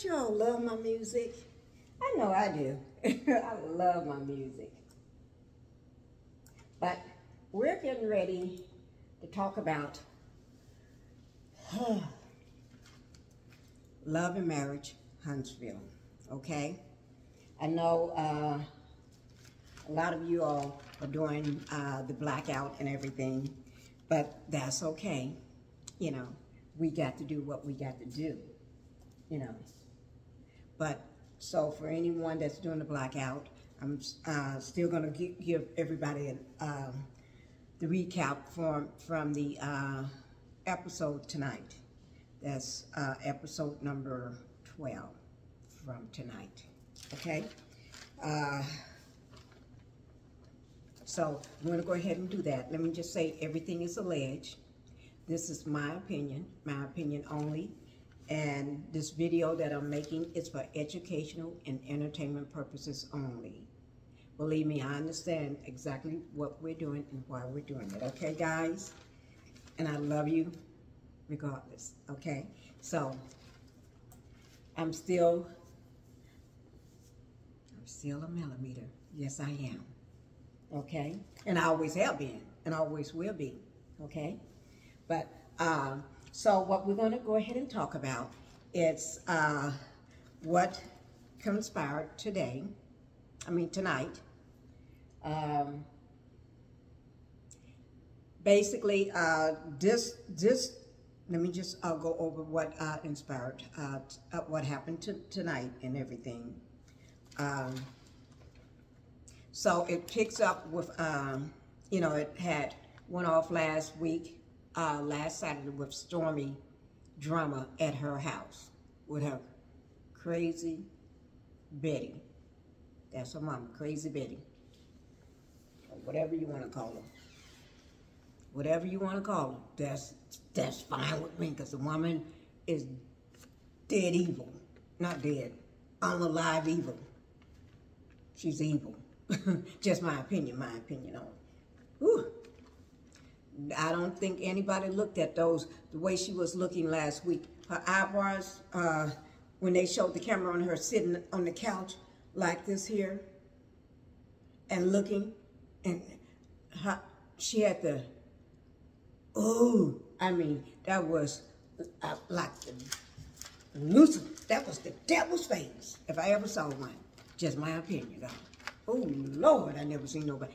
you all love my music? I know I do. I love my music. But we're getting ready to talk about love and marriage, Huntsville. Okay? I know a lot of you all are doing the blackout and everything, but that's okay. You know, we got to do what we got to do, you know. But so for anyone that's doing the blackout, I'm still going to give everybody the recap from the episode tonight. That's episode number 12 from tonight. Okay? So I'm going to go ahead and do that. Let me just say everything is alleged. This is my opinion only. And this video that I'm making is for educational and entertainment purposes only. Believe me, I understand exactly what we're doing and why we're doing it. Okay, guys? And I love you regardless. Okay? So, I'm still a millimeter. Yes, I am. Okay? And I always have been and always will be. Okay? But, so what we're going to go ahead and talk about is what conspired tonight. Basically, let me just go over what inspired what happened tonight and everything. So it picks up with, you know, it had went off last Saturday with Stormy drama at her house with her crazy Betty. That's her mama, Crazy Betty. Or whatever you want to call her. Whatever you want to call her, that's fine with me, because the woman is dead evil. Not dead, unalive evil. She's evil. Just my opinion on it. Whew. I don't think anybody looked at the way she was looking last week. Her eyebrows, when they showed the camera on her sitting on the couch like this here and looking, and she had the, I mean, that was like Lucifer. That was the devil's face, if I ever saw one. Just my opinion, though. Oh, Lord, I never seen nobody.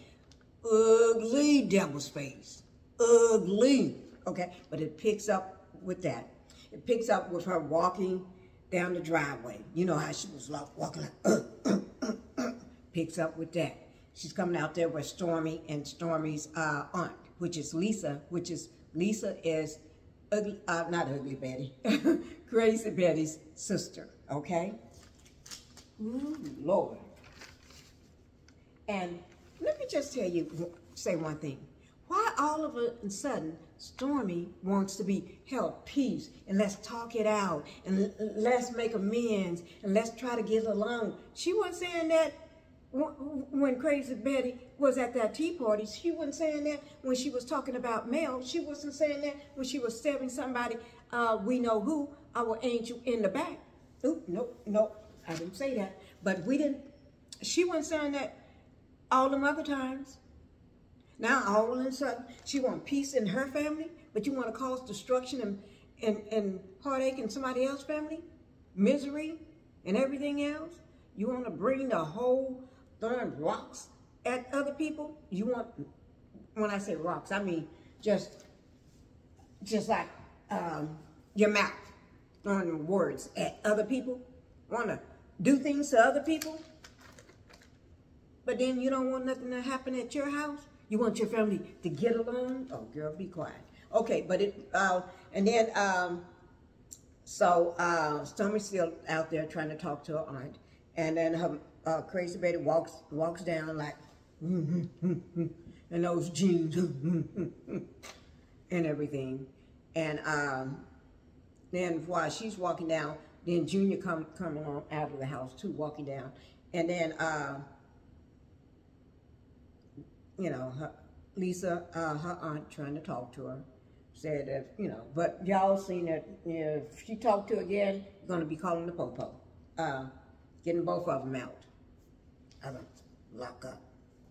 Ugly devil's face. Ugly. Okay, but it picks up with that. It picks up with her walking down the driveway. You know how she was walking like, picks up with that. She's coming out there with Stormy and Stormy's aunt, which is Lisa, Lisa is ugly, not Ugly Betty, Crazy Betty's sister, okay? Ooh, Lord. And let me just say one thing. Why all of a sudden Stormy wants to be held peace and let's talk it out and let's make amends and let's try to get along? She wasn't saying that when Crazy Betty was at that tea party. She wasn't saying that when she was talking about Mel. She wasn't saying that when she was stabbing somebody, we know who, our angel in the back. Oop, nope, I didn't say that. But she wasn't saying that all them other times. Now, all of a sudden, she wants peace in her family, but you want to cause destruction and heartache in somebody else's family? Misery and everything else? You want to bring the whole throwing rocks at other people? You want, when I say rocks, I mean just like your mouth, throwing words at other people? Want to do things to other people? But then you don't want nothing to happen at your house? You want your family to get along? Oh, girl, be quiet. Okay, but and then, Stormy's still out there trying to talk to her aunt. And then her Crazy Betty walks down like, and those jeans, and everything. And then while she's walking down, then Junior come along out of the house too, walking down. And then, you know, Lisa, her aunt, trying to talk to her, said that, you know, but y'all seen that if she talked to her again, you're going to be calling the po-po. getting both of them out of the lock up.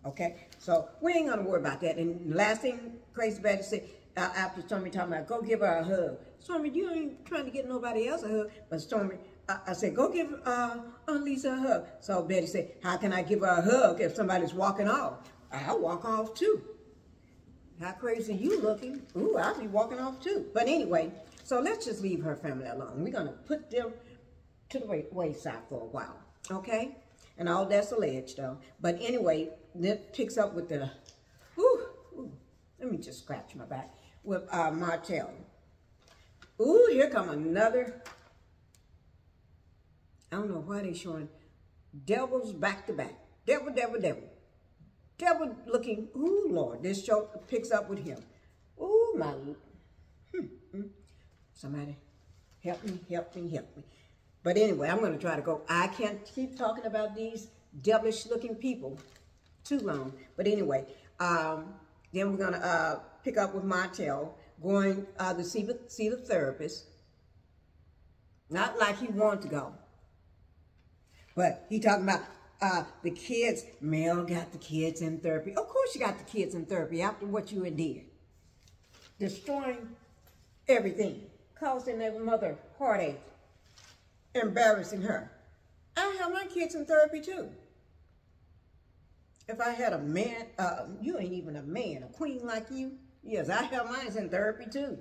Okay, so we ain't gonna worry about that. And the last thing Crazy Betty said after Stormy talking about, go give her a hug. Stormy, you ain't trying to get nobody else a hug. But Stormy, I said, go give Aunt Lisa a hug. So Betty said, how can I give her a hug if somebody's walking off? I'll walk off too. How crazy you looking? Ooh, I'll be walking off too. But anyway, so let's just leave her family alone. We're gonna put them to the wayside for a while, okay? And all that's alleged though. But anyway, it picks up with the, let me just scratch my back, with Martell. Ooh, here come another, I don't know why they're showing devils back to back. Devil, devil, devil. Devil looking, ooh, Lord, this show picks up with him. Ooh, my, somebody help me, help me, help me. But anyway, I'm going to try to go. I can't keep talking about these devilish looking people too long. But anyway, then we're going to pick up with Martell going to see the therapist. Not like he wanted to go. But he talking about the kids. Mel got the kids in therapy. Of course you got the kids in therapy after what you did. Destroying everything. Causing their mother heartache. Embarrassing her. I have my kids in therapy too. If I had a man, you ain't even a man, a queen like you. Yes, I have mine in therapy too.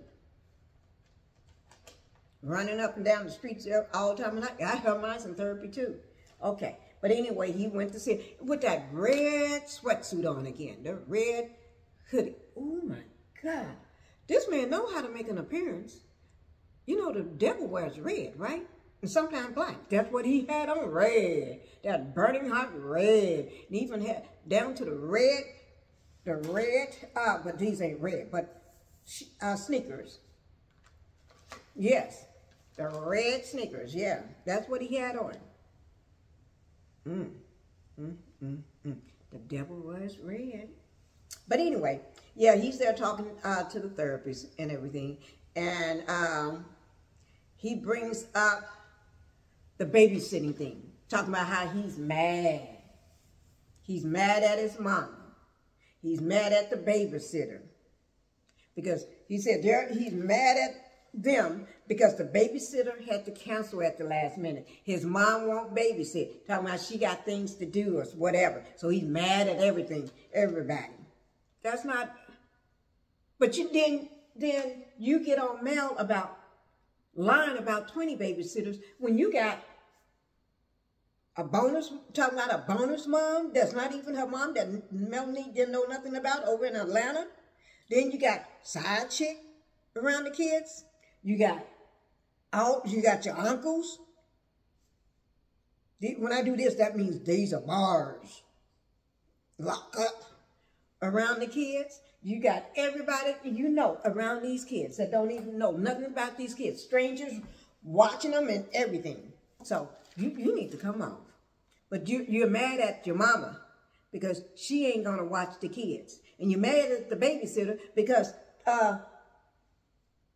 Running up and down the streets all the time, and I have mine in therapy too. Okay, but anyway, he went to see with that red sweatsuit on again, the red hoodie. Oh my God, this man know how to make an appearance. You know the devil wears red, right? And sometimes black. That's what he had on, red. That burning hot red. And even had down to the red, but these ain't red, but sneakers. Yes, the red sneakers, yeah. That's what he had on. The devil was red. But anyway, yeah, he's there talking to the therapist and everything. And he brings up the babysitting thing, talking about how he's mad. He's mad at his mom. He's mad at the babysitter. Because he said he's mad at them because the babysitter had to cancel at the last minute. His mom won't babysit, talking about she got things to do or whatever. So he's mad at everything, everybody. That's not, but then you get on Mel about lying about 20 babysitters when you got a bonus, talking about a bonus mom that's not even her mom, that Melanie didn't know nothing about over in Atlanta. Then you got side chick around the kids. You got your uncles. When I do this, that means these are bars. Lock up around the kids. You got everybody you know around these kids that don't even know nothing about these kids. Strangers watching them and everything. So you need to come off. But you're mad at your mama because she ain't going to watch the kids. And you're mad at the babysitter because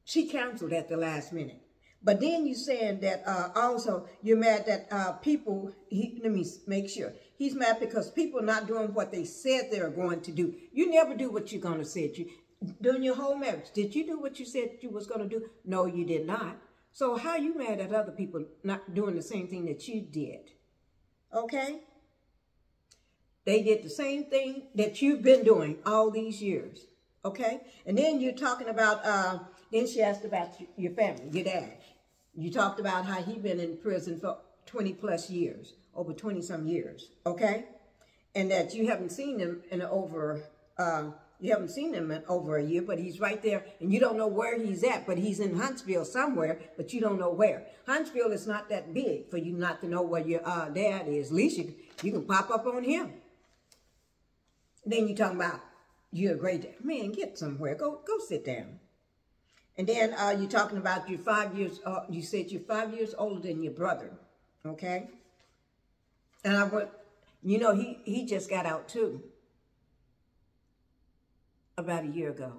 she canceled at the last minute. But then you're saying that also you're mad that people, let me make sure. He's mad because people are not doing what they said they were going to do. You never do what you're going to say. During your whole marriage, did you do what you said you was going to do? No, you did not. So how are you mad at other people not doing the same thing that you did? Okay? They did the same thing that you've been doing all these years. Okay? And then you're talking about, then she asked about your family, your dad. You talked about how he'd been in prison for 20 plus years, over 20 some years. Okay? And that you haven't seen him in over a year, but he's right there, and you don't know where he's at, but he's in Huntsville somewhere, but you don't know where. Huntsville is not that big for you not to know where your dad is. At least you can pop up on him. Then you're talking about, you're a great dad. Man, get somewhere. Go sit down. And then you're talking about you're 5 years, you said you're 5 years older than your brother, okay? And I went, you know, he just got out too. About a year ago.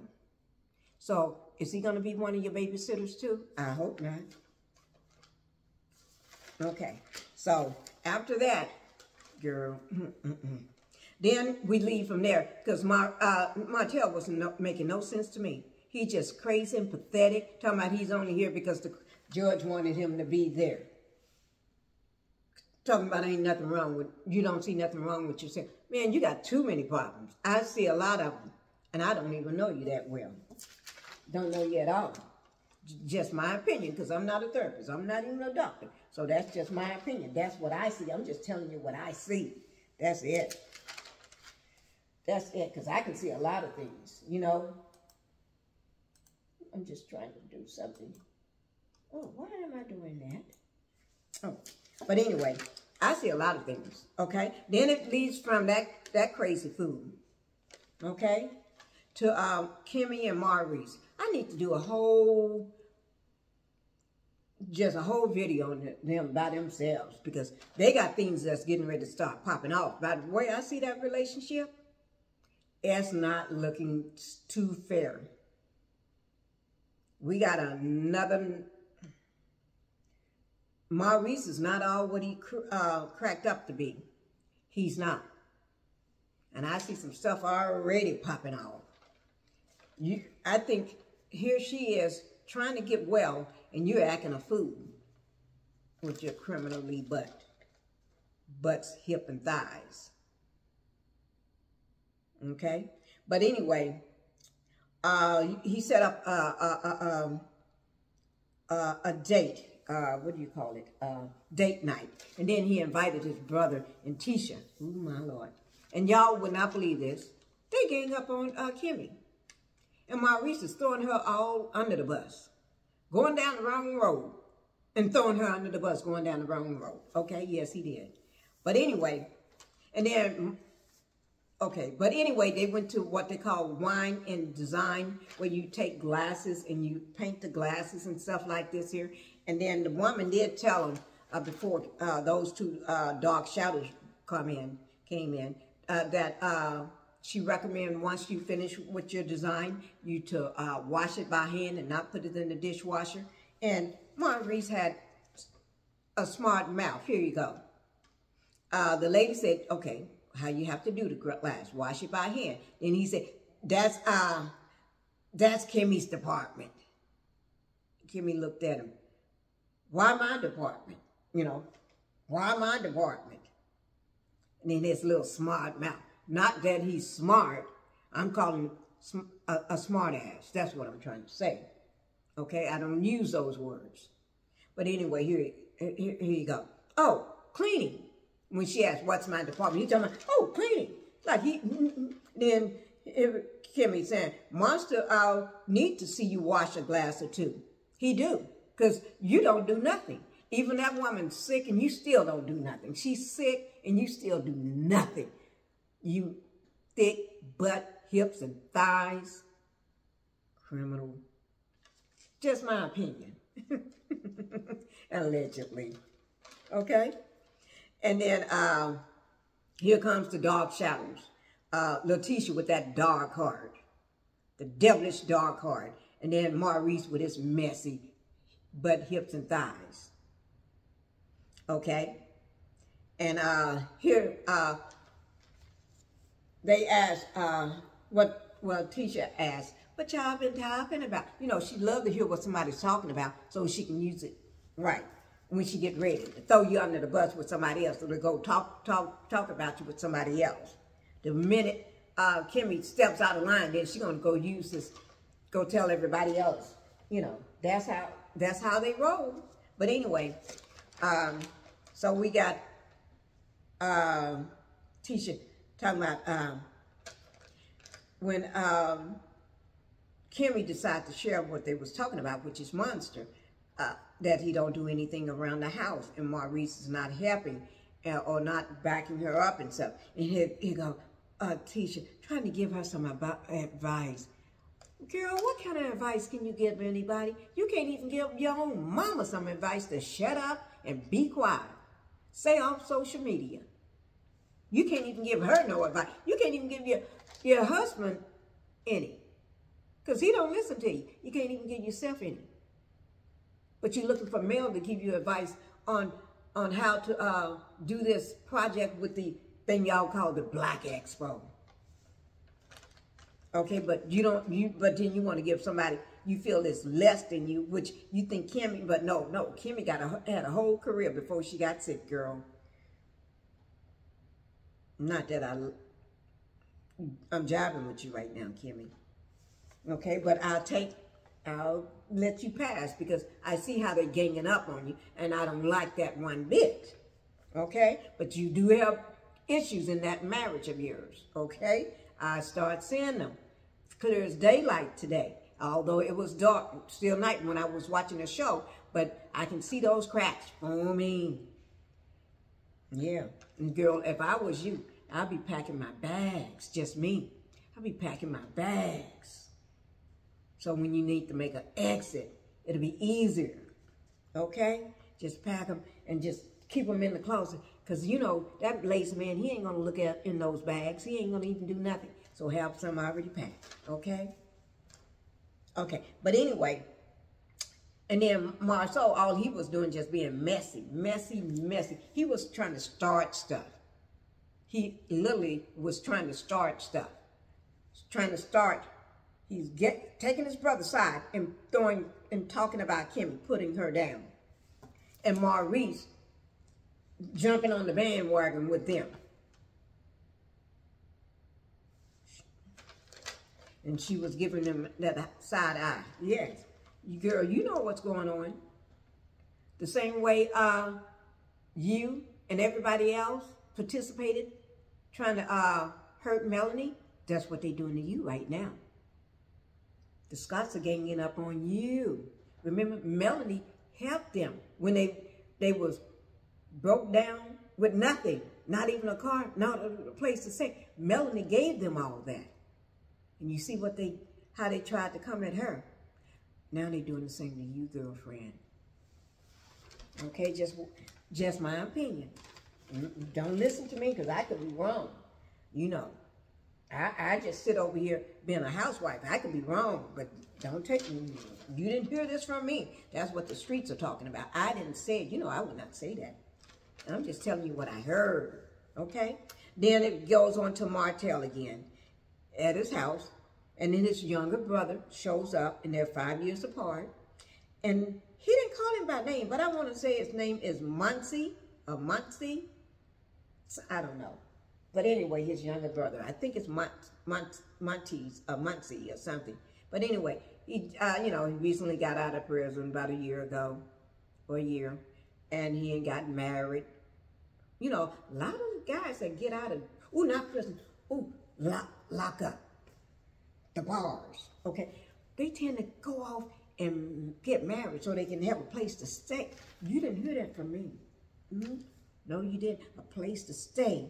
So, is he going to be one of your babysitters too? I hope not. Okay. So after that, girl, then we leave from there because Martell wasn't making no sense to me. He just crazy and pathetic, talking about he's only here because the judge wanted him to be there. Talking about ain't nothing wrong with, you don't see nothing wrong with yourself. Man, you got too many problems. I see a lot of them, and I don't even know you that well. Don't know you at all. Just my opinion, because I'm not a therapist. I'm not even a doctor. So that's just my opinion. That's what I see. I'm just telling you what I see. That's it. That's it, because I can see a lot of things, you know. I'm just trying to do something. Oh, why am I doing that? Oh, but anyway, I see a lot of things, okay? Then it leads from that crazy food, okay, to Kimmi and Maurice. I need to do a whole video on them by themselves because they got things that's getting ready to start popping off. By the way I see that relationship, it's not looking too fair. We got another... Maurice is not all what he cracked up to be. He's not. And I see some stuff already popping off. I think here she is trying to get well, and you're acting a fool with your criminally butts, hip, and thighs. Okay? But anyway, he set up a date. What do you call it? Date night. And then he invited his brother and Tisha. Oh, my Lord. And y'all would not believe this. They gang up on Kimmi. And Maurice is throwing her all under the bus. Going down the wrong road. And throwing her under the bus going down the wrong road. Okay, yes, he did. But anyway, and then... Okay, but anyway, they went to what they call wine and design, where you take glasses and you paint the glasses and stuff like this here. And then the woman did tell them before those two dark shadows came in, that she recommended once you finish with your design, you to wash it by hand and not put it in the dishwasher. And Maurice had a smart mouth. Here you go. The lady said, okay, how you have to do the glass, wash it by hand. Then he said, that's Kimmi's department. Kimmi looked at him. Why my department? You know, why my department? And then his little smart mouth. Not that he's smart. I'm calling him a smart ass. That's what I'm trying to say. Okay, I don't use those words. But anyway, here you go. Oh, cleaning. When she asked, what's my department? He told me, oh, cleaning. Like then Kimmi saying, Monster, I need to see you wash a glass or two. He do, because you don't do nothing. Even that woman's sick and you still don't do nothing. She's sick and you still do nothing. You thick butt, hips, and thighs. Criminal. Just my opinion. Allegedly. Okay? And then here comes the dark shadows. Letitia with that dark heart. The devilish dark heart. And then Maurice with his messy butt, hips, and thighs. Okay? And here they asked, Tisha asked, what y'all been talking about? You know, she loved to hear what somebody's talking about so she can use it right when she get ready to throw you under the bus with somebody else, or to go talk about you with somebody else. The minute Kimmi steps out of line, then she's gonna go use this, go tell everybody else. You know, that's how they roll. But anyway, so we got Tisha talking about when Kimmi decided to share what they was talking about, which is Monster. That he don't do anything around the house, and Maurice is not helping or not backing her up and stuff. And he go, Tisha, trying to give her some advice. Girl, what kind of advice can you give anybody? You can't even give your own mama some advice to shut up and be quiet. Stay off social media. You can't even give her no advice. You can't even give your husband any, because he don't listen to you. You can't even give yourself any. But you're looking for male to give you advice on on how to do this project with the thing y'all call the Black Expo. Okay, but but then you want to give somebody you feel is less than you, which you think Kimmi, but no, Kimmi had a whole career before she got sick, girl. Not that I'm jiving with you right now, Kimmi. Okay, but I'll let you pass because I see how they're ganging up on you, and I don't like that one bit. Okay, but you do have issues in that marriage of yours. Okay, I start seeing them. It's clear as daylight today, although it was dark, still night when I was watching the show, but I can see those cracks forming. Yeah, and girl, if I was you, I'd be packing my bags, just me. I'd be packing my bags. So when you need to make an exit, it'll be easier, okay? Just pack them and just keep them in the closet. Because, you know, that lazy man, he ain't going to look in those bags. He ain't going to even do nothing. So have some already packed, okay? Okay, but anyway, and then Marceau, all he was doing just being messy. He was trying to start stuff. He literally was trying to start stuff. He's taking his brother's side and talking about Kimmi, putting her down. And Maurice jumping on the bandwagon with them. And she was giving them that side eye. Yes, girl, you know what's going on. The same way you and everybody else participated trying to hurt Melanie, that's what they're doing to you right now. The Scotts are ganging up on you. Remember, Melanie helped them when they was broke down with nothing, not even a car, not a place to stay. Melanie gave them all that. And you see how they tried to come at her. Now they're doing the same to you, girlfriend. Okay, just my opinion. Don't listen to me because I could be wrong. You know, I just sit over here being a housewife. I could be wrong, but don't take me. You didn't hear this from me. That's what the streets are talking about. I didn't say it. You know, I would not say that. I'm just telling you what I heard, okay? Then it goes on to Martell again at his house, and then his younger brother shows up, and they're 5 years apart. And he didn't call him by name, but I want to say his name is Muncie, or Muncie. I don't know. But anyway, his younger brother, I think it's Muncie or something. But anyway, he recently got out of prison about a year ago, or a year, and he ain't got married. You know, a lot of guys that get out of, not prison, lock up, the bars, okay? They tend to go off and get married so they can have a place to stay. You didn't hear that from me. No, you didn't. A place to stay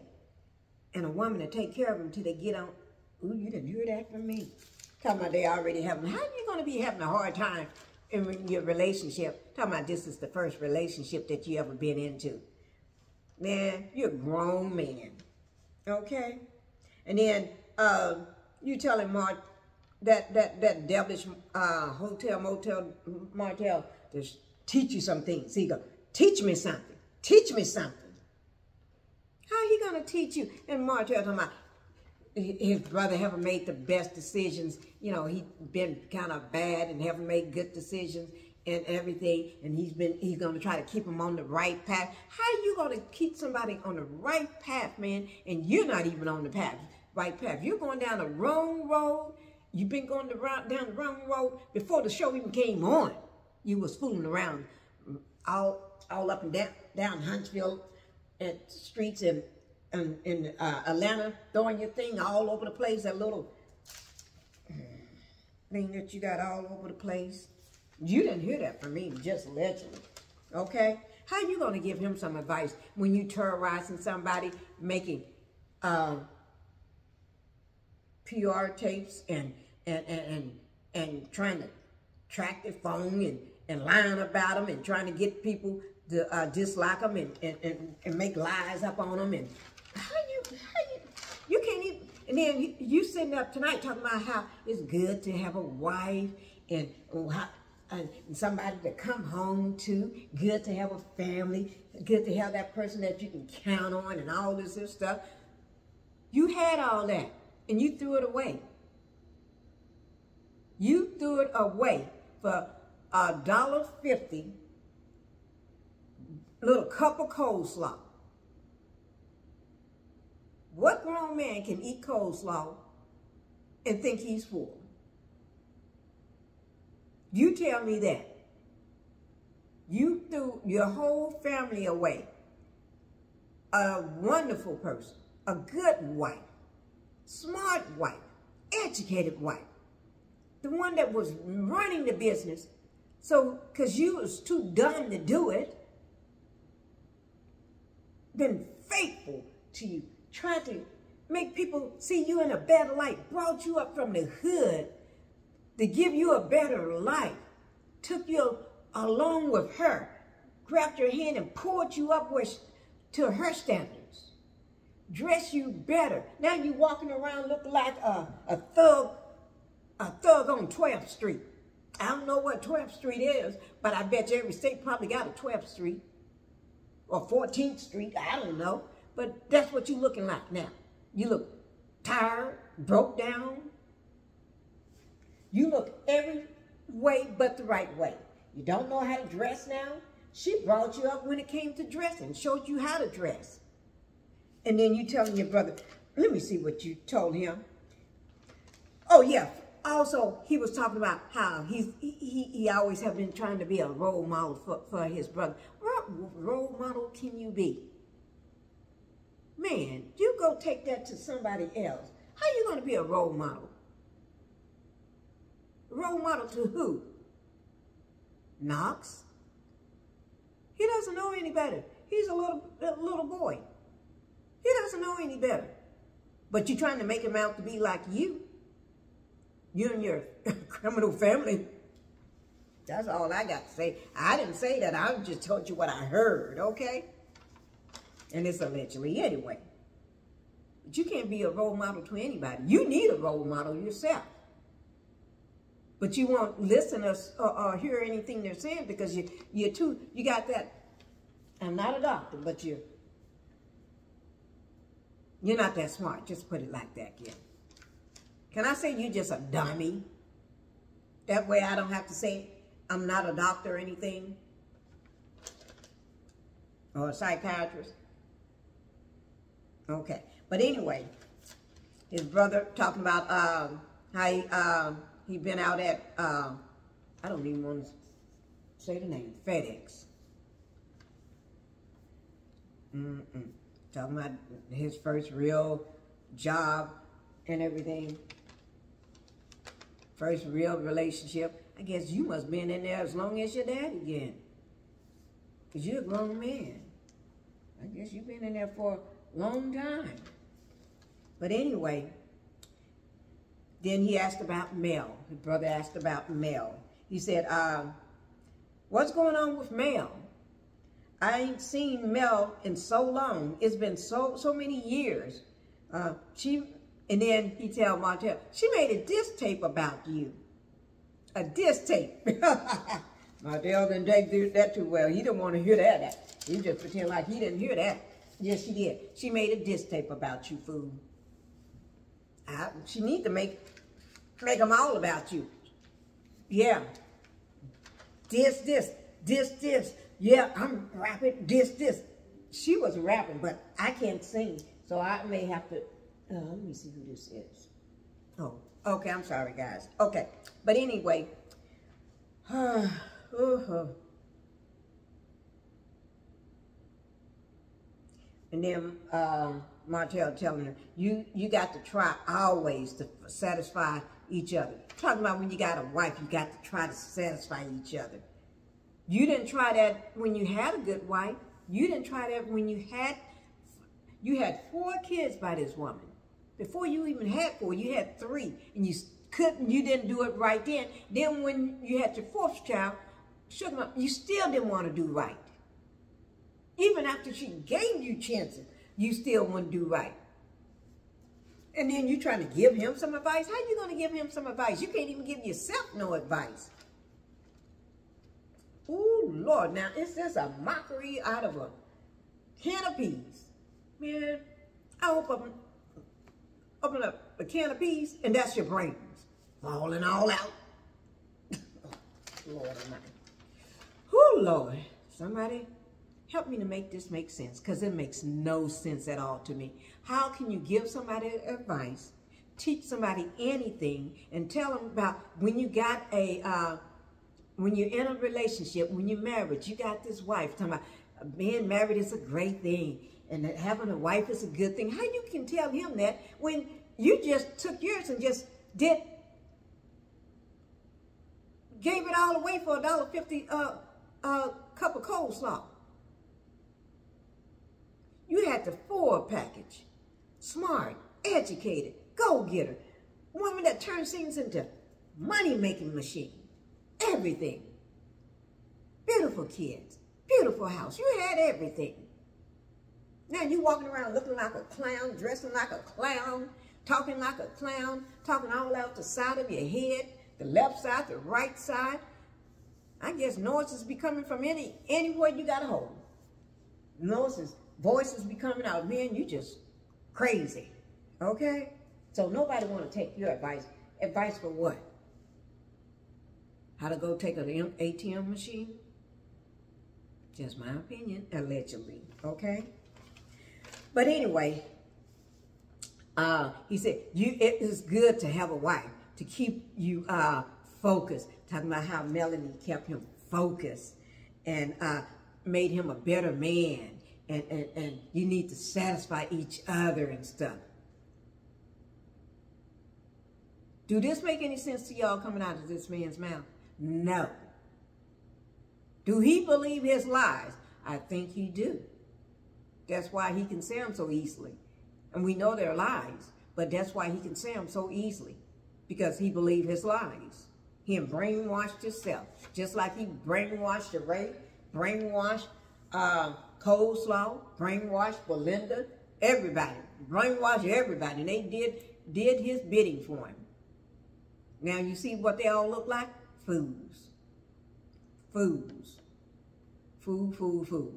and a woman to take care of them until they get on. You didn't hear that from me. Talking about they already having, how are you going to be having a hard time in your relationship? Talking about this is the first relationship that you ever been into. Man, you're a grown man, okay? And then you telling Mark that devilish hotel motel Martell to teach you some things. He go, teach me something. Teach me something. How he gonna teach you? And Martell talking about his brother haven't made the best decisions. You know, he been kind of bad and haven't made good decisions and everything. And he's gonna try to keep him on the right path. How you gonna keep somebody on the right path, man? And you're not even on the right path. You're going down the wrong road. You've been going down the wrong road before the show even came on. You was fooling around all up and down Huntsville and streets in Atlanta, throwing your thing all over the place, that little thing that you got all over the place. You didn't hear that from me, just allegedly, okay? How you going to give him some advice when you terrorizing somebody, making PR tapes and trying to track their phone and lying about them and trying to get people to dislike them and make lies up on them? And how you can't even, and then you sitting up tonight talking about how it's good to have a wife and and somebody to come home to, good to have a family, good to have that person that you can count on and all this stuff. You had all that, and you threw it away. You threw it away for $1.50, little cup of coleslaw. What grown man can eat coleslaw and think he's full? You tell me that. You threw your whole family away. A wonderful person, a good wife, smart wife, educated wife, the one that was running the business. So, because you was too dumb to do it, been faithful to you, tried to make people see you in a better light, brought you up from the hood to give you a better life, took you along with her, grabbed your hand and pulled you up to her standards, dressed you better. Now you walking around looking like a thug on 12th Street. I don't know what 12th Street is, but I bet you every state probably got a 12th Street or 14th Street. I don't know, but that's what you looking like now. You look tired, broke down. You look every way but the right way. You don't know how to dress now. She brought you up when it came to dressing, showed you how to dress. And then you telling your brother, let me see what you told him. Oh yeah, also he was talking about how he always have been trying to be a role model for his brother. What role model can you be? Man, you go take that to somebody else. How you going to be a role model? Role model to who? Knox? He doesn't know any better. He's a little boy. He doesn't know any better. But you're trying to make him out to be like you. You and your criminal family. That's all I got to say. I didn't say that. I just told you what I heard, okay? And it's allegedly anyway. But you can't be a role model to anybody. You need a role model yourself. But you won't listen or hear anything they're saying because you got that. I'm not a doctor, but you're not that smart. Just put it like that, yeah. Can I say you're just a dummy? That way I don't have to say I'm not a doctor or anything. Or a psychiatrist. Okay. But anyway, his brother talking about how he been out at, I don't even want to say the name, FedEx. Talking about his first real job and everything. First real relationship. I guess you must have been in there as long as your daddy again. Because you're a grown man. I guess you've been in there for a long time. But anyway, then he asked about Mel. His brother asked about Mel. He said, what's going on with Mel? I ain't seen Mel in so long. It's been so many years. And then he tell Martell, she made a diss tape about you. A diss tape. Martell didn't do that too well. He didn't want to hear that. He just pretend like he didn't hear that. Yes, she did. She made a diss tape about you, fool. She need to make them all about you. Yeah. This. Yeah, I'm rapping, this. She was rapping, but I can't sing, so I may have to, let me see who this is. Oh, okay, I'm sorry, guys. Okay, but anyway, and then Martell telling her, you got to try always to satisfy each other. Talking about when you got a wife, you got to try to satisfy each other. You didn't try that when you had a good wife. You didn't try that when you had 4 kids by this woman. Before you even had 4, you had 3, and you didn't do it right then. Then when you had your 4th child, you still didn't want to do right. Even after she gave you chances, you still want to do right. And then you trying to give him some advice? How you going to give him some advice? You can't even give yourself no advice. Ooh, Lord, now it's just a mockery out of a can of peas. Man, I open up a can of peas, and that's your brains falling all out. Lord Almighty. Oh, Lord. Somebody help me to make this make sense, because it makes no sense at all to me. How can you give somebody advice, teach somebody anything, and tell them about when you got when you're in a relationship, when you're married, you got this wife, talking about being married is a great thing, and that having a wife is a good thing. How you can tell him that when you just took yours and just gave it all away for $1.50 cup of coleslaw? You had the Ford package. Smart, educated, go-getter. Woman that turns things into money-making machine. Everything. Beautiful kids. Beautiful house. You had everything. Now you walking around looking like a clown, dressing like a clown, talking like a clown, talking all out the side of your head, the left side, the right side. I guess noises be coming from anywhere you got a hold. Voices be coming out. Man, you just crazy. Okay? So nobody want to take your advice. Advice for what? How to go take an ATM machine? Just my opinion, allegedly. Okay? But anyway, he said, it is good to have a wife to keep you focused. Talking about how Melanie kept him focused and made him a better man. And you need to satisfy each other and stuff. Do this make any sense to y'all coming out of this man's mouth? No. Do he believe his lies? I think he do. That's why he can say them so easily. And we know they're lies, but that's why he can say them so easily. Because he believed his lies. He brainwashed himself. Just like he brainwashed Ray, brainwashed Coleslaw, brainwashed Belinda, everybody. Brainwashed everybody. And they did his bidding for him. Now you see what they all look like? Fools. Fools. Fool.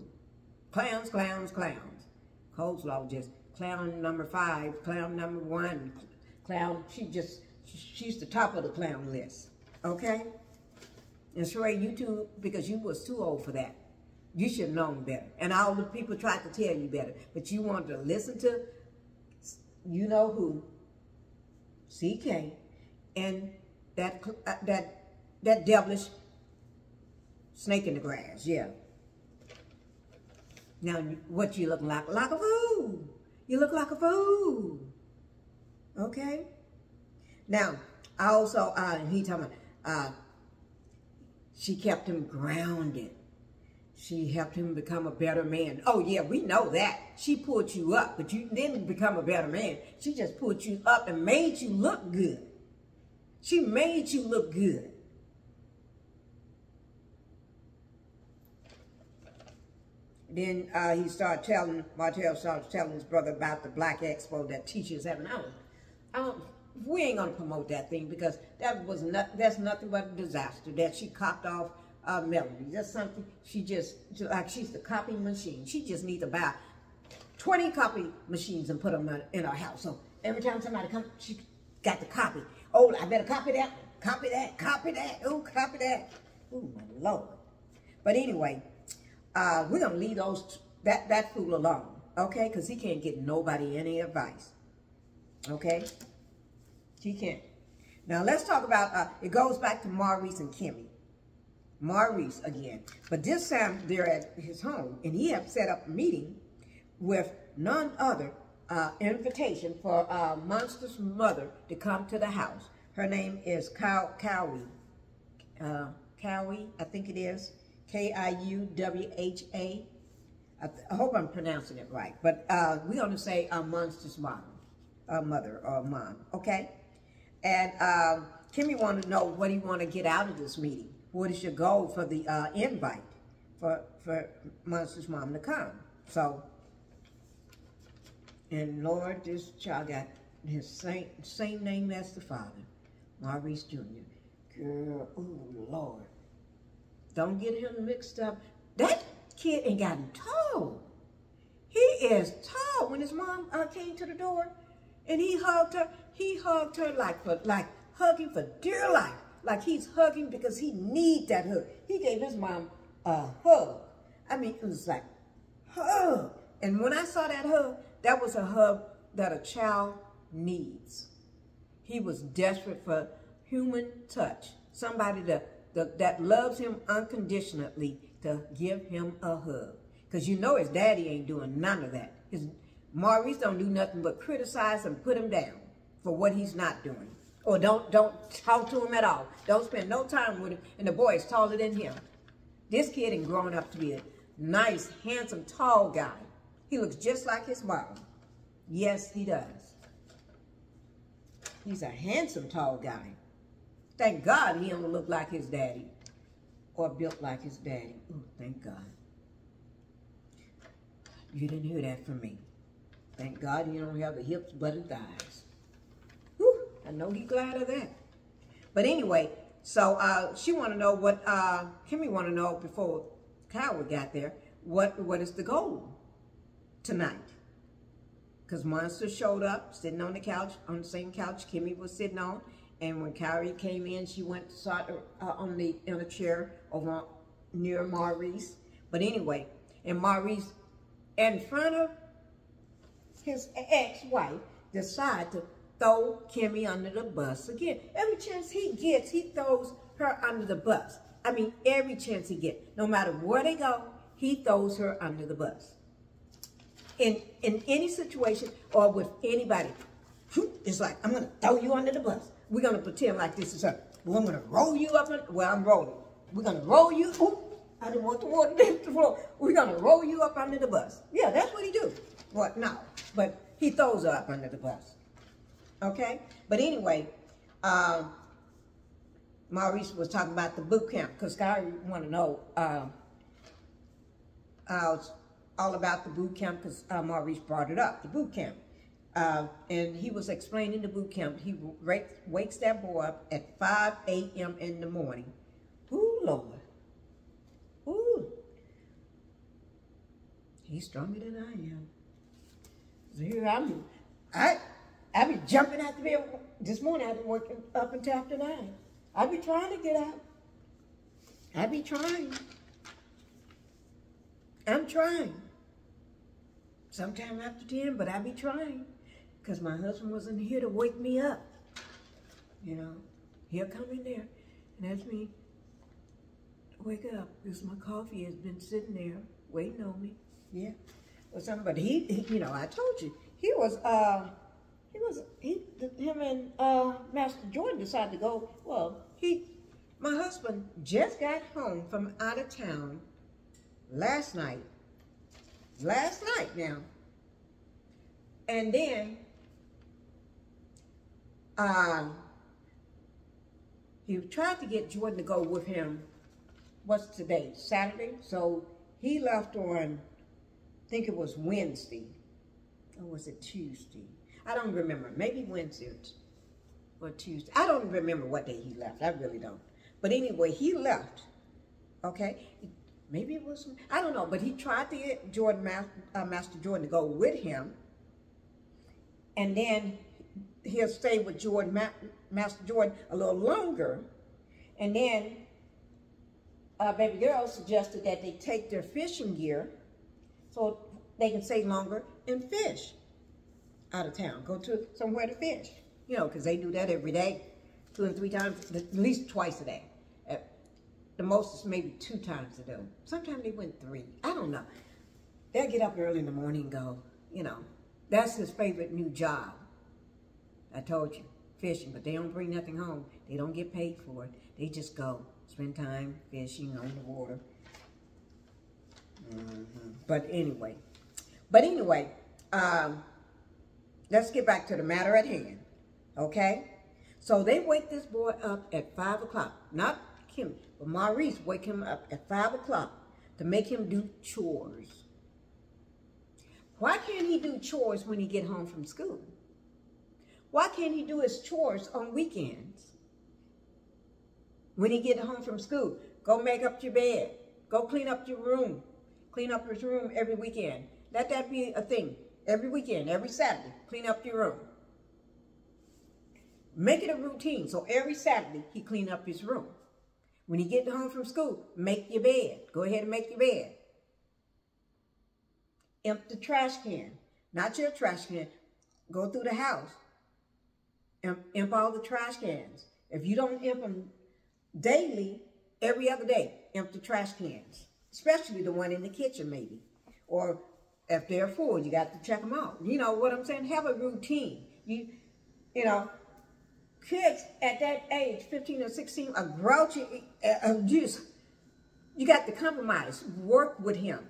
Clowns, clowns, clowns. Coleslaw just clown number 5, clown number 1, clown, she's the top of the clown list. Okay? And Sheree, you too, because you was too old for that. You should have known better. And all the people tried to tell you better. But you wanted to listen to, you know who, CK, and that devilish snake in the grass, yeah. Now, what you look like? Like a fool. You look like a fool. Okay? Now, I also, he talking about, she kept him grounded. She helped him become a better man. Oh, yeah, we know that. She pulled you up, but you didn't become a better man. She just pulled you up and made you look good. She made you look good. Then Martell started telling his brother about the Black Expo that teachers having. We ain't gonna promote that thing because that's nothing but a disaster that she copped off Melody. That's something she's the copy machine. She just needs to buy 20 copy machines and put them in her house. So every time somebody comes, she got the copy. Oh, I better copy that, copy that, copy that. Oh, copy that. Oh my Lord. But anyway. We're going to leave that fool alone, okay? Because he can't get nobody any advice, okay? He can't. Now, let's talk about, it goes back to Maurice and Kimmi. Maurice again. But this time, they're at his home, and he have set up a meeting with none other invitation for Monster's mother to come to the house. Her name is Cowie. Cowie, I think it is. Kiuwha. I hope I'm pronouncing it right. But we're going to say Monster's mom, mother or mom, okay? And Kimmi wanted to know what he want to get out of this meeting. What is your goal for the invite for Monster's mom to come? So, and Lord, this child got his same name as the father, Maurice Jr. Girl, oh Lord. don't get him mixed up. That kid ain't gotten tall. He is tall. When his mom came to the door and he hugged her like hugging for dear life. Like he's hugging because he needs that hug. He gave his mom a hug. I mean, it was like, hug. And when I saw that hug, that was a hug that a child needs. He was desperate for human touch. Somebody that loves him unconditionally to give him a hug. Because you know his daddy ain't doing none of that. Maurice don't do nothing but criticize and put him down for what he's not doing. Or don't talk to him at all. Don't spend no time with him. And the boy is taller than him. This kid ain't grown up to be a nice, handsome, tall guy. He looks just like his mom. Yes, he does. He's a handsome, tall guy. Thank God he don't look like his daddy. Or built like his daddy. Oh, thank God. You didn't hear that from me. Thank God he don't have the hips but the thighs. Whew, I know he's glad of that. But anyway, so she want to know what, Kimmi want to know before Kyle got there, what is the goal tonight? Because Monster showed up, sitting on the couch, on the same couch Kimmi was sitting on. And when Kyrie came in, she went sat in a chair over near Maurice. But anyway, and Maurice, in front of his ex-wife, decided to throw Kimmi under the bus again. Every chance he gets, he throws her under the bus. I mean, every chance he gets. No matter where they go, he throws her under the bus. In any situation or with anybody, it's like, I'm going to throw you under the bus. We're going to pretend like this is her. Well, I'm going to roll you up. Well, I'm rolling. We're going to roll you. Ooh, I didn't want the water to hit the floor. We're going to roll you up under the bus. Yeah, that's what he do. What? No. But he throws her up under the bus. Okay? But anyway, Maurice was talking about the boot camp because Kyrie want to know all about the boot camp because Maurice brought it up, the boot camp. And he was explaining the boot camp. He wakes that boy up at 5 a.m. in the morning. Ooh, Lord. Ooh. He's stronger than I am. So here I be jumping out the bed. This morning I've been working up until after 9. I be trying to get out. I be trying. I'm trying. Sometime after 10, but I be trying. Because my husband wasn't here to wake me up. You know, he'll come in there and ask me to wake up because my coffee has been sitting there waiting on me. Yeah. Or something. But he you know, I told you, him and Master Jordan decided to go. Well, my husband just got home from out of town last night now. And then he tried to get Jordan to go with him. What's today? Saturday? So he left on, I think it was Wednesday. Or was it Tuesday? I don't remember. Maybe Wednesday or Tuesday. I don't remember what day he left. I really don't. But anyway, he left. Okay? Maybe it was, I don't know. But he tried to get Master Jordan to go with him. And then he'll stay with Master Jordan a little longer. And then baby girl suggested that they take their fishing gear so they can stay longer and fish out of town. Go to somewhere to fish. You know, because they do that every day, 2 and 3 times, at least twice a day. At the most, it's maybe 2 times a day. Sometimes they went 3. I don't know. They'll get up early in the morning and go, you know. That's his favorite new job. I told you, fishing, but they don't bring nothing home. They don't get paid for it. They just go, spend time fishing on the water. But anyway, let's get back to the matter at hand, okay? So they wake this boy up at 5 o'clock. Not Kimmi, but Maurice wake him up at 5 o'clock to make him do chores. Why can't he do chores when he get home from school? Why can't he do his chores on weekends? When he get home from school, Go make up your bed. Go clean up your room. Clean up his room every weekend. Let that be a thing. Every weekend, every Saturday, clean up your room. Make it a routine. So every Saturday, he clean up his room. When he get home from school, make your bed. Go ahead and make your bed. Empty the trash can. Not your trash can. Go through the house. Empty all the trash cans. If you don't empty them daily, every other day, empty trash cans. Especially the one in the kitchen, maybe. Or if they're full, you got to check them out. You know what I'm saying? Have a routine. You know, kids at that age, 15 or 16, are grouchy. You got to compromise. Work with him.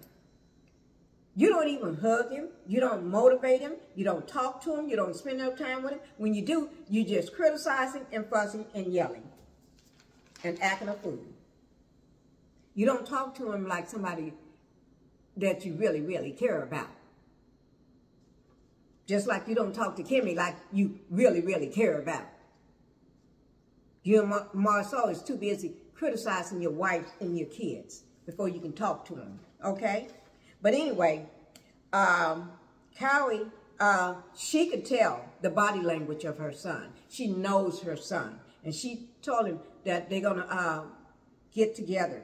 You don't even hug him. You don't motivate him. You don't talk to him. You don't spend no time with him. When you do, you just criticizing and fussing and yelling and acting a fool. You don't talk to him like somebody that you really, really care about. Just like you don't talk to Kimmi like you really, really care about. You and Maurice is too busy criticizing your wife and your kids before you can talk to them, okay? But anyway, Carrie, she could tell the body language of her son. She knows her son. And she told him that they're going to get together.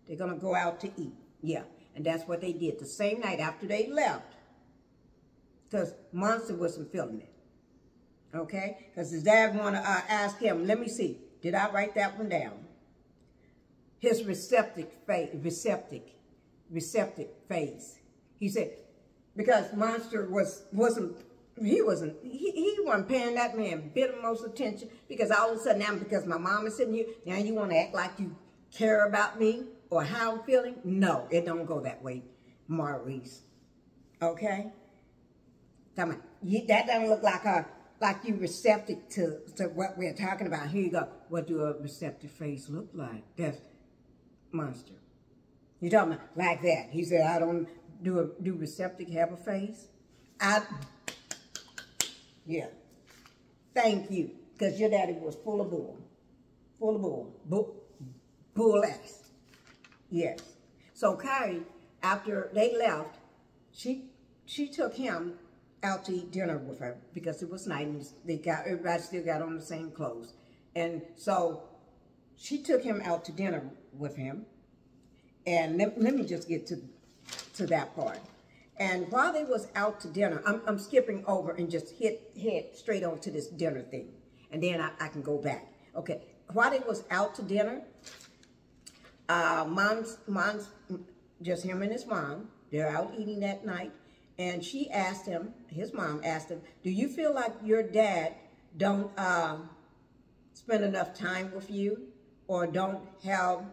They're going to go out to eat. Yeah, and that's what they did the same night after they left. Because Monster wasn't feeling it. Okay? Because his dad wanted to ask him, let me see, did I write that one down? His receptive face. He said, because Monster wasn't paying that man bit of most attention, because all of a sudden now, because my mom is sitting here, now you want to act like you care about me or how I'm feeling? No, it don't go that way, Maurice. Okay? Come on. That doesn't look like you receptive to what we're talking about. Here you go. What do a receptive face look like? That's Monster. You talking about like that? He said, I don't do receptive have a face. Yeah. Thank you, because your daddy was full of bull, bull ass. Yes. So Carrie, after they left, she took him out to eat dinner with her because it was night and everybody still got on the same clothes, and so she took him out to dinner with him. And let me just get to that part. And while they was out to dinner, I'm skipping over and just head straight on to this dinner thing. And then I can go back. Okay, while they was out to dinner, mom's just him and his mom, they're out eating that night. And she asked him, his mom asked him, do you feel like your dad don't spend enough time with you, or you don't have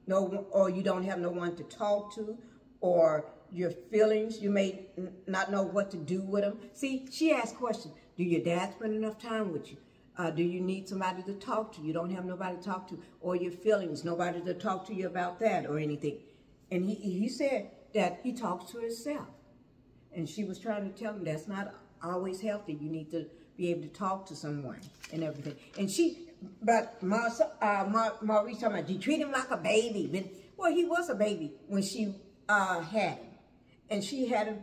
no one to talk to, or your feelings, you may not know what to do with them? See, she asked questions. Do your dad spend enough time with you? Do you need somebody to talk to? You don't have nobody to talk to. Or your feelings, nobody to talk to you about that or anything. And he said that he talks to himself. And she was trying to tell him that's not always healthy. You need to be able to talk to someone and everything. And but Maurice talking about, you treat him like a baby. Well, he was a baby when she had him. And she had him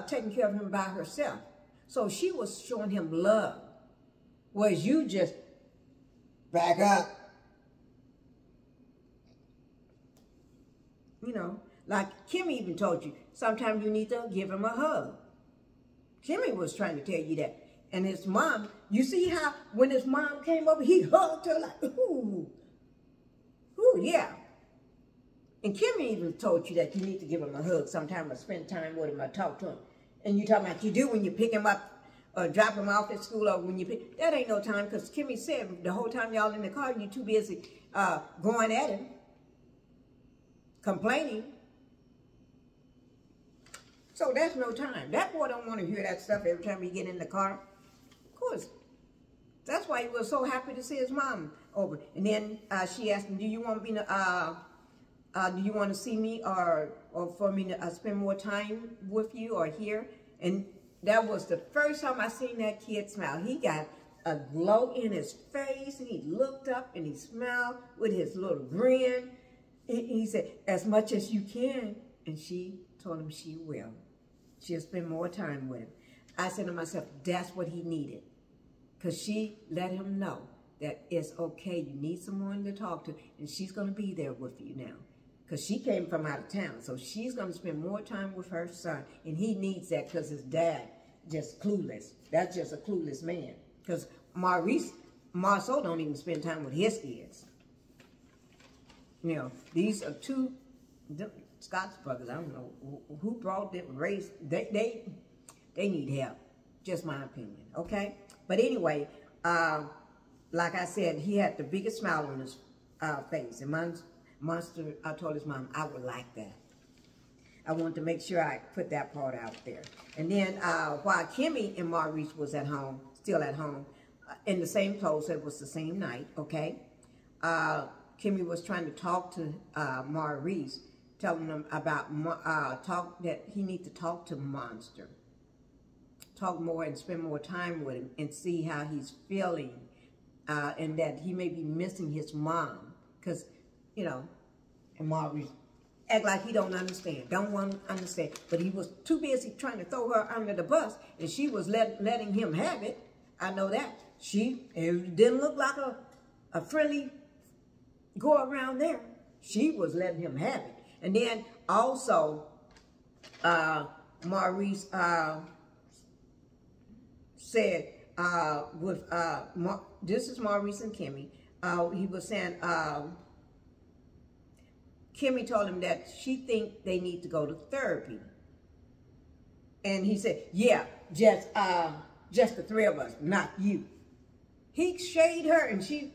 taking care of him by herself. So she was showing him love. Whereas you just back up. You know, like Kimmi even told you, sometimes you need to give him a hug. Kimmi was trying to tell you that. And his mom, you see how when his mom came over, he hugged her like, ooh, yeah. And Kimmi even told you that you need to give him a hug sometime or spend time with him or talk to him. And you talking about you do when you pick him up or drop him off at school, or when you pick, that ain't no time, because Kimmi said the whole time y'all in the car, you too busy going at him, complaining. So that's no time. That boy don't want to hear that stuff every time he get in the car. Of course. That's why he was so happy to see his mom over. And then she asked him, do you want me to, do you want to see me or for me to spend more time with you or here? And that was the first time I seen that kid smile. He got a glow in his face, and he looked up and he smiled with his little grin. He said, as much as you can. And she told him she will. She'll spend more time with him. I said to myself, that's what he needed. Because she let him know that it's okay. You need someone to talk to, and she's going to be there with you now. Because she came from out of town, so she's going to spend more time with her son. And he needs that because his dad just clueless. That's just a clueless man. Because Marceau don't even spend time with his kids. You know, these are two Scott's brothers. I don't know who brought them, raised. They need help. Just my opinion, okay? But anyway, like I said, he had the biggest smile on his face. And Monster, I told his mom, I would like that. I wanted to make sure I put that part out there. And then while Kimmi and Maurice was at home, still at home, in the same clothes, it was the same night, okay? Kimmi was trying to talk to Maurice, telling him about that he needs to talk to Monster. Talk more and spend more time with him and see how he's feeling, and that he may be missing his mom. Because, you know, and Maurice act like he don't understand, don't want to understand. But he was too busy trying to throw her under the bus, and she was letting him have it. I know that. It didn't look like a friendly go around there. She was letting him have it. And then also, Maurice said, this is Maurice and Kimmi, he was saying, Kimmi told him that she think they need to go to therapy. And he said, yeah, just the three of us, not you. He shaded her, and he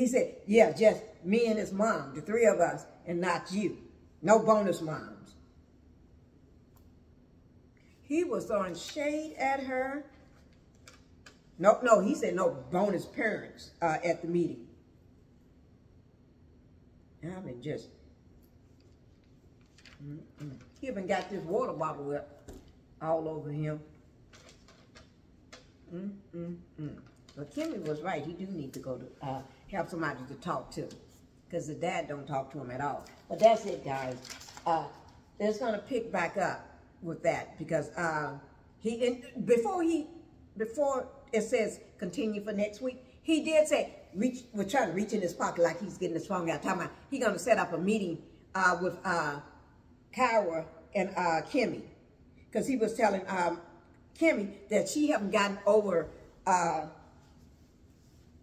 said, yeah, just me and his mom, the three of us, and not you. No bonus moms. He was throwing shade at her. No, he said no bonus parents at the meeting. I mean, just, he even got this water bottle up all over him. But Kimmi was right. He do need to go to have somebody to talk to, because the dad don't talk to him at all. But that's it, guys. It's gonna pick back up with that, because before it says continue for next week, he did say we're trying to reach in his pocket like he's getting his phone out. Talking about he's gonna set up a meeting with Kyra and Kimmi, because he was telling Kimmi that she haven't gotten over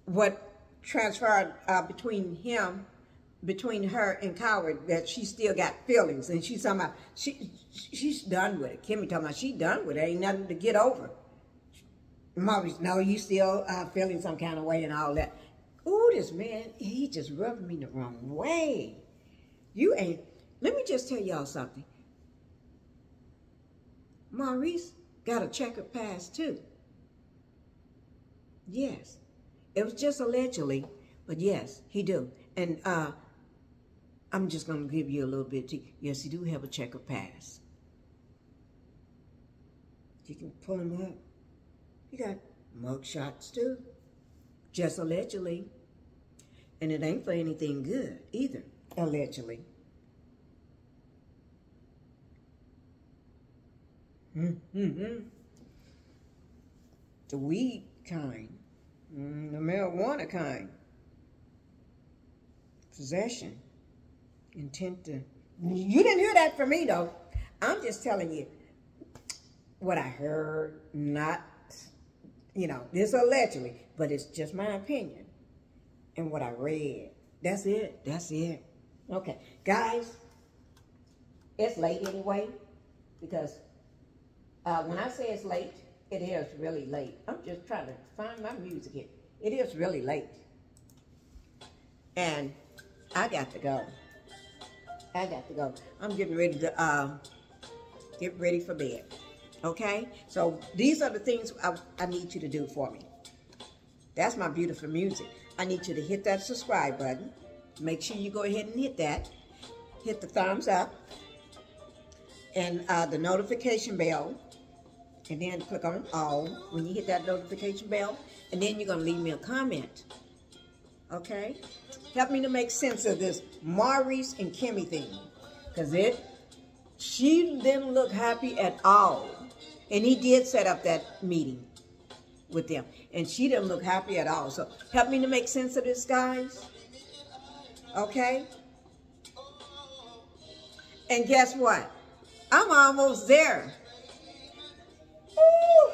what transpired between her and Kyra, that she still got feelings, and she's talking about she's done with it. Kimmi talking about she's done with it. Ain't nothing to get over. Maurice, no, you still feeling some kind of way and all that. Ooh, this man, he just rubbed me the wrong way. You ain't. Let me just tell y'all something. Maurice got a checkered past too. Yes. It was just allegedly, but yes, he do. And I'm just going to give you a little bit. Yes, he do have a checkered past. You can pull him up. He got mug shots too. Just allegedly. And it ain't for anything good either, allegedly. The weed kind. The marijuana kind. Possession. Intent to... You didn't hear that from me, though. I'm just telling you what I heard, not, you know, this allegedly, but it's just my opinion and what I read. That's it. That's it. Okay. Guys, it's late anyway, because when I say it's late, it is really late. I'm just trying to find my music here. It is really late. And I got to go. I got to go. I'm getting ready to get ready for bed. Okay? So these are the things I need you to do for me. That's my beautiful music. I need you to hit that subscribe button. Make sure you go ahead and hit that. Hit the thumbs up. And the notification bell. And then click on all when you hit that notification bell. And then you're going to leave me a comment. Okay? Help me to make sense of this Maurice and Kimmi thing. Because she didn't look happy at all. And he did set up that meeting with them. And she didn't look happy at all. So help me to make sense of this, guys. Okay? And guess what? I'm almost there. Woo.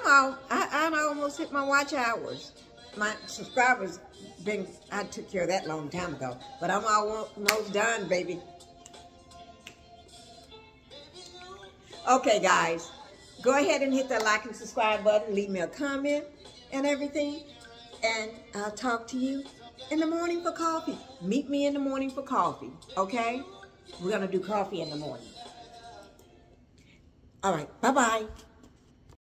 I almost hit my watch hours. My subscribers I took care of that long time ago. But I'm almost done, baby. Okay, guys. Go ahead and hit that like and subscribe button. Leave me a comment and everything. And I'll talk to you in the morning for coffee. Meet me in the morning for coffee, okay? We're going to do coffee in the morning. All right, bye-bye.